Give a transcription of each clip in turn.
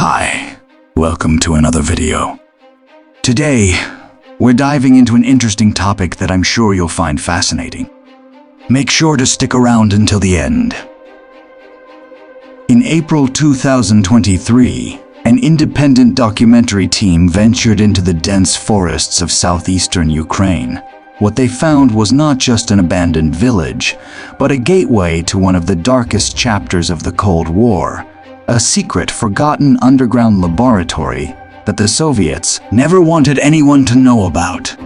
Hi, welcome to another video. Today, we're diving into an interesting topic that I'm sure you'll find fascinating. Make sure to stick around until the end. In April 2023, an independent documentary team ventured into the dense forests of southeastern Ukraine. What they found was not just an abandoned village, but a gateway to one of the darkest chapters of the Cold War, a secret, forgotten underground laboratory that the Soviets never wanted anyone to know about.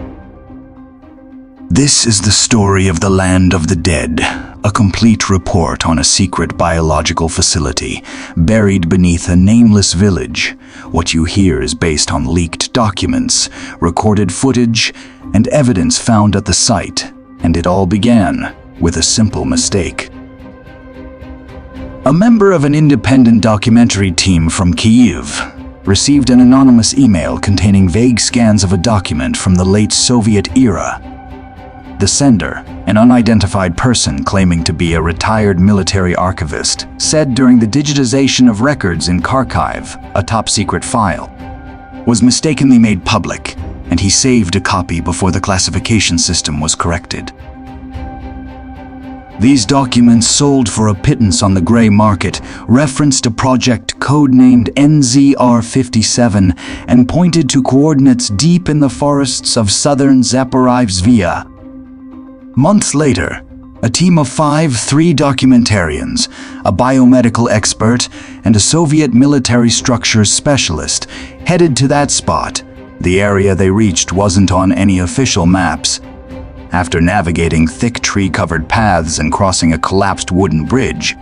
This is the story of the Land of the Dead, a complete report on a secret biological facility buried beneath a nameless village. What you hear is based on leaked documents, recorded footage, and evidence found at the site, and it all began with a simple mistake. A member of an independent documentary team from Kyiv received an anonymous email containing vague scans of a document from the late Soviet era. The sender, an unidentified person claiming to be a retired military archivist, said during the digitization of records in Kharkiv, a top-secret file, was mistakenly made public, and he saved a copy before the classification system was corrected. These documents, sold for a pittance on the gray market, referenced a project codenamed NZR-57 and pointed to coordinates deep in the forests of southern Zaporizhzhia. Months later, a team of three documentarians, a biomedical expert, and a Soviet military structures specialist, headed to that spot. The area they reached wasn't on any official maps. After navigating thick tree-covered paths and crossing a collapsed wooden bridge,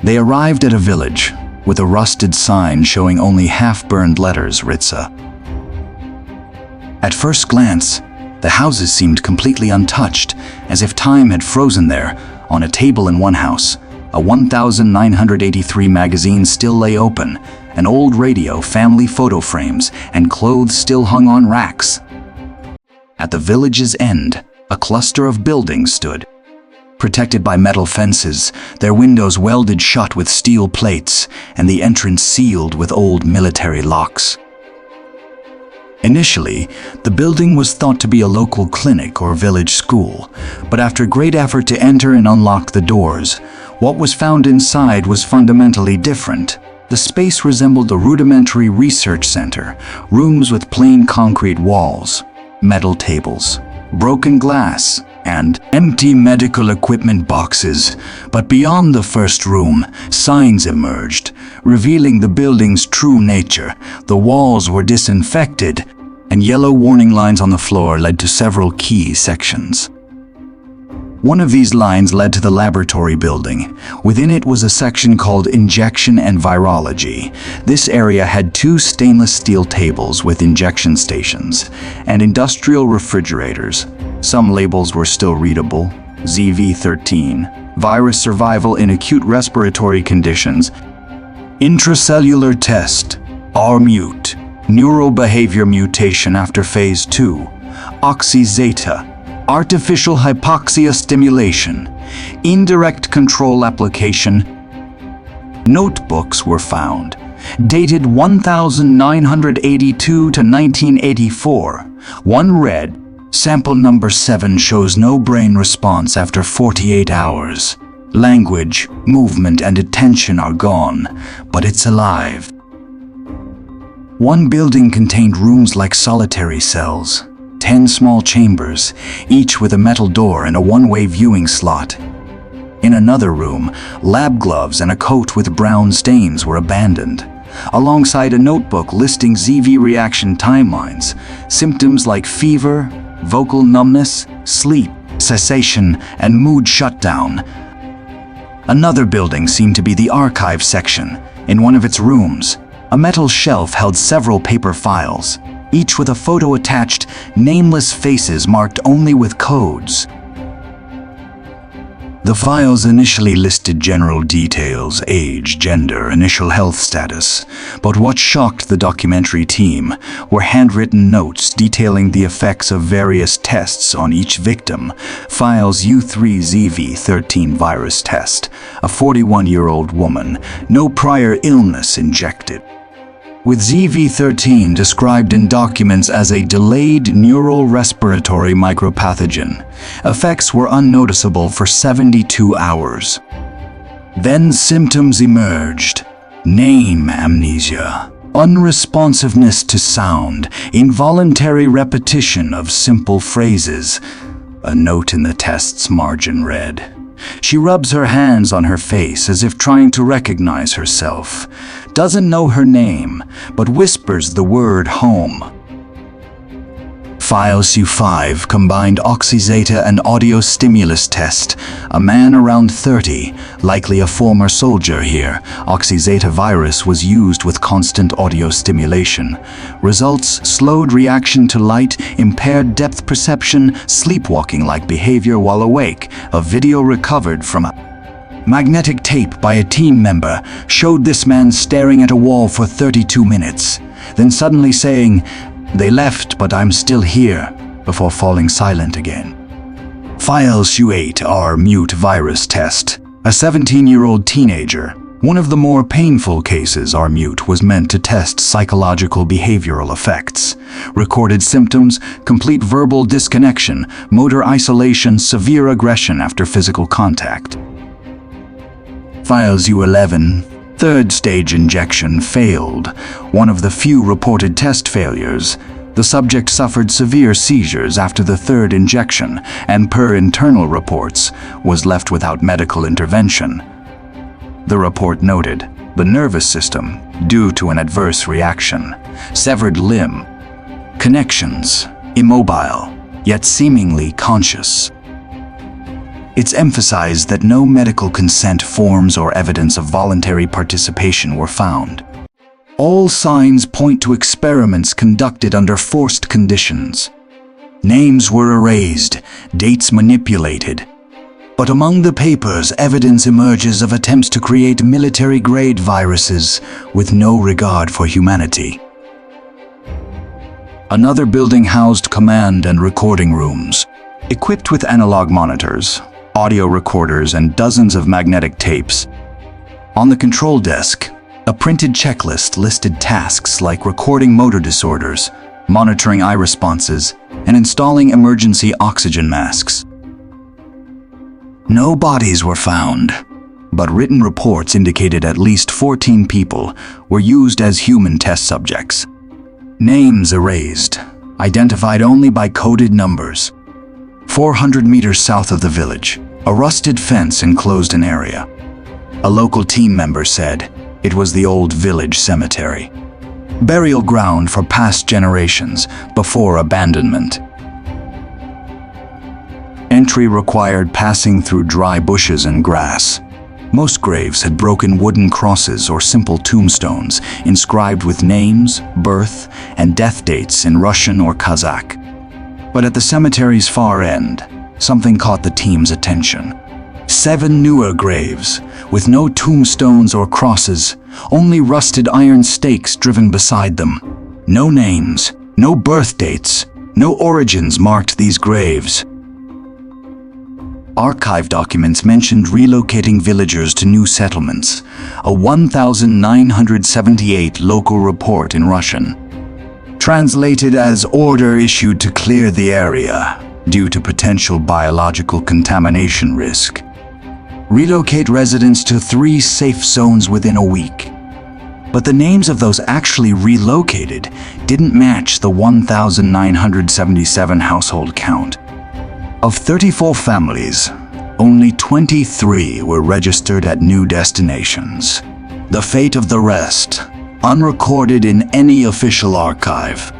they arrived at a village with a rusted sign showing only half-burned letters, Ritsa. At first glance, the houses seemed completely untouched, as if time had frozen there. On a table in one house, a 1983 magazine still lay open, an old radio, family photo frames, and clothes still hung on racks. At the village's end, a cluster of buildings stood, protected by metal fences, their windows welded shut with steel plates, and the entrance sealed with old military locks. Initially, the building was thought to be a local clinic or village school, but after great effort to enter and unlock the doors, what was found inside was fundamentally different. The space resembled a rudimentary research center, rooms with plain concrete walls, metal tables, broken glass, and empty medical equipment boxes. But beyond the first room, signs emerged, revealing the building's true nature. The walls were disinfected, and yellow warning lines on the floor led to several key sections. One of these lines led to the laboratory building. Within it was a section called Injection and Virology. This area had two stainless steel tables with injection stations and industrial refrigerators. Some labels were still readable: ZV-13, virus survival in acute respiratory conditions; intracellular test, R-mute, neurobehavior mutation after phase 2, oxy-zeta, artificial hypoxia stimulation, indirect control application. Notebooks were found, dated 1982 to 1984. One read, "Sample number 7 shows no brain response after 48 hours. Language, movement, and attention are gone, but it's alive." One building contained rooms like solitary cells, 10 small chambers, each with a metal door and a one-way viewing slot. In another room, lab gloves and a coat with brown stains were abandoned, alongside a notebook listing ZV reaction timelines, symptoms like fever, vocal numbness, sleep cessation, and mood shutdown. Another building seemed to be the archive section. In one of its rooms, a metal shelf held several paper files, each with a photo attached, nameless faces marked only with codes. The files initially listed general details: age, gender, initial health status. But what shocked the documentary team were handwritten notes detailing the effects of various tests on each victim. Files: U3ZV13 virus test, a 41-year-old woman, no prior illness injected. with ZV13 described in documents as a delayed neural respiratory micropathogen. Effects were unnoticeable for 72 hours. Then symptoms emerged: name amnesia, unresponsiveness to sound, involuntary repetition of simple phrases. A note in the test's margin read. She rubs her hands on her face as if trying to recognize herself. Doesn't know her name, but whispers the word home. File Su5 combined oxyzeta and audio stimulus test. A man around 30, likely a former soldier here. Oxyzeta virus was used with constant audio stimulation. Results: slowed reaction to light, impaired depth perception, sleepwalking-like behavior while awake. A video recovered from a magnetic tape by a team member showed this man staring at a wall for 32 minutes, then suddenly saying, "They left, but I'm still here," before falling silent again. File Su8R mute virus test. A 17-year-old teenager. One of the more painful cases, R-mute was meant to test psychological behavioral effects. Recorded symptoms: complete verbal disconnection, motor isolation, severe aggression after physical contact. File Zu11. Third stage injection failed. One of the few reported test failures. The subject suffered severe seizures after the third injection and, per internal reports, was left without medical intervention. The report noted the nervous system due to an adverse reaction, severed limb, connections, immobile, yet seemingly conscious. It's emphasized that no medical consent forms or evidence of voluntary participation were found. All signs point to experiments conducted under forced conditions. Names were erased, dates manipulated. But among the papers, evidence emerges of attempts to create military-grade viruses with no regard for humanity. Another building housed command and recording rooms, equipped with analog monitors, audio recorders, and dozens of magnetic tapes. On the control desk, a printed checklist listed tasks like recording motor disorders, monitoring eye responses, and installing emergency oxygen masks. No bodies were found, but written reports indicated at least 14 people were used as human test subjects. Names erased, identified only by coded numbers. 400 meters south of the village, a rusted fence enclosed an area. A local team member said it was the old village cemetery, burial ground for past generations before abandonment. Entry required passing through dry bushes and grass. Most graves had broken wooden crosses or simple tombstones inscribed with names, birth, and death dates in Russian or Kazakh. But at the cemetery's far end, something caught the team's attention. 7 newer graves, with no tombstones or crosses, only rusted iron stakes driven beside them. No names, no birth dates, no origins marked these graves. Archive documents mentioned relocating villagers to new settlements, a 1978 local report in Russian. Translated as order issued to clear the area due to potential biological contamination risk. Relocate residents to 3 safe zones within a week. But the names of those actually relocated didn't match the 1,977 household count. Of 34 families, only 23 were registered at new destinations. The fate of the rest, unrecorded in any official archive.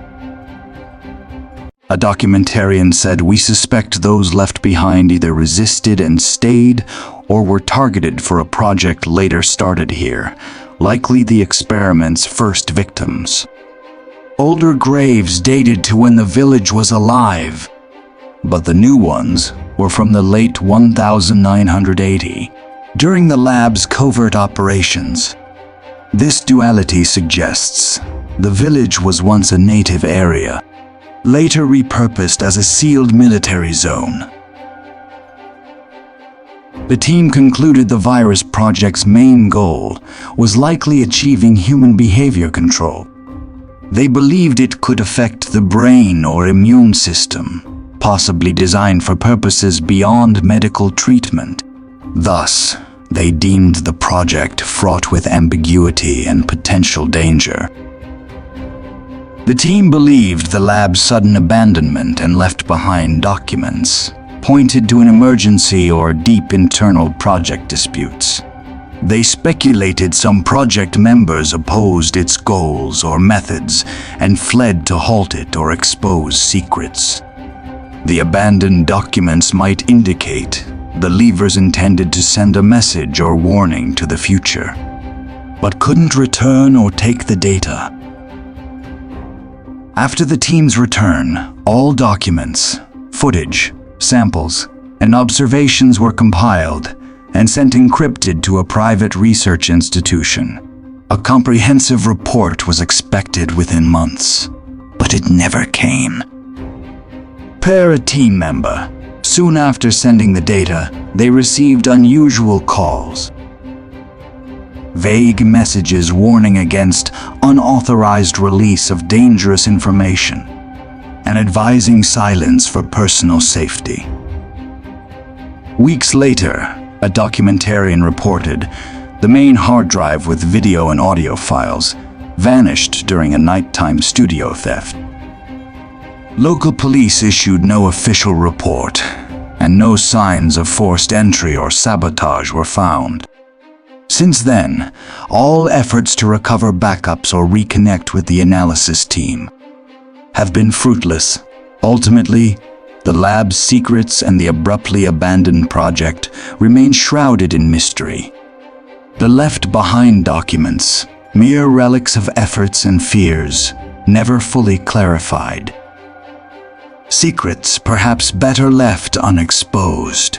A documentarian said, "We suspect those left behind either resisted and stayed or were targeted for a project later started here, likely the experiment's first victims." Older graves dated to when the village was alive, but the new ones were from the late 1980, during the lab's covert operations. This duality suggests the village was once a native area, later repurposed as a sealed military zone. The team concluded the virus project's main goal was likely achieving human behavior control. They believed it could affect the brain or immune system, possibly designed for purposes beyond medical treatment. Thus, they deemed the project fraught with ambiguity and potential danger. The team believed the lab's sudden abandonment and left behind documents pointed to an emergency or deep internal project disputes. They speculated some project members opposed its goals or methods and fled to halt it or expose secrets. The abandoned documents might indicate the leavers intended to send a message or warning to the future, but couldn't return or take the data. After the team's return, all documents, footage, samples, and observations were compiled and sent encrypted to a private research institution. A comprehensive report was expected within months, but it never came. Per a team member, soon after sending the data, they received unusual calls. Vague messages warning against unauthorized release of dangerous information and advising silence for personal safety. Weeks later, a documentarian reported the main hard drive with video and audio files vanished during a nighttime studio theft. Local police issued no official report, and no signs of forced entry or sabotage were found. Since then, all efforts to recover backups or reconnect with the analysis team have been fruitless. Ultimately, the lab's secrets and the abruptly abandoned project remain shrouded in mystery. The left-behind documents, mere relics of efforts and fears, never fully clarified. Secrets perhaps better left unexposed.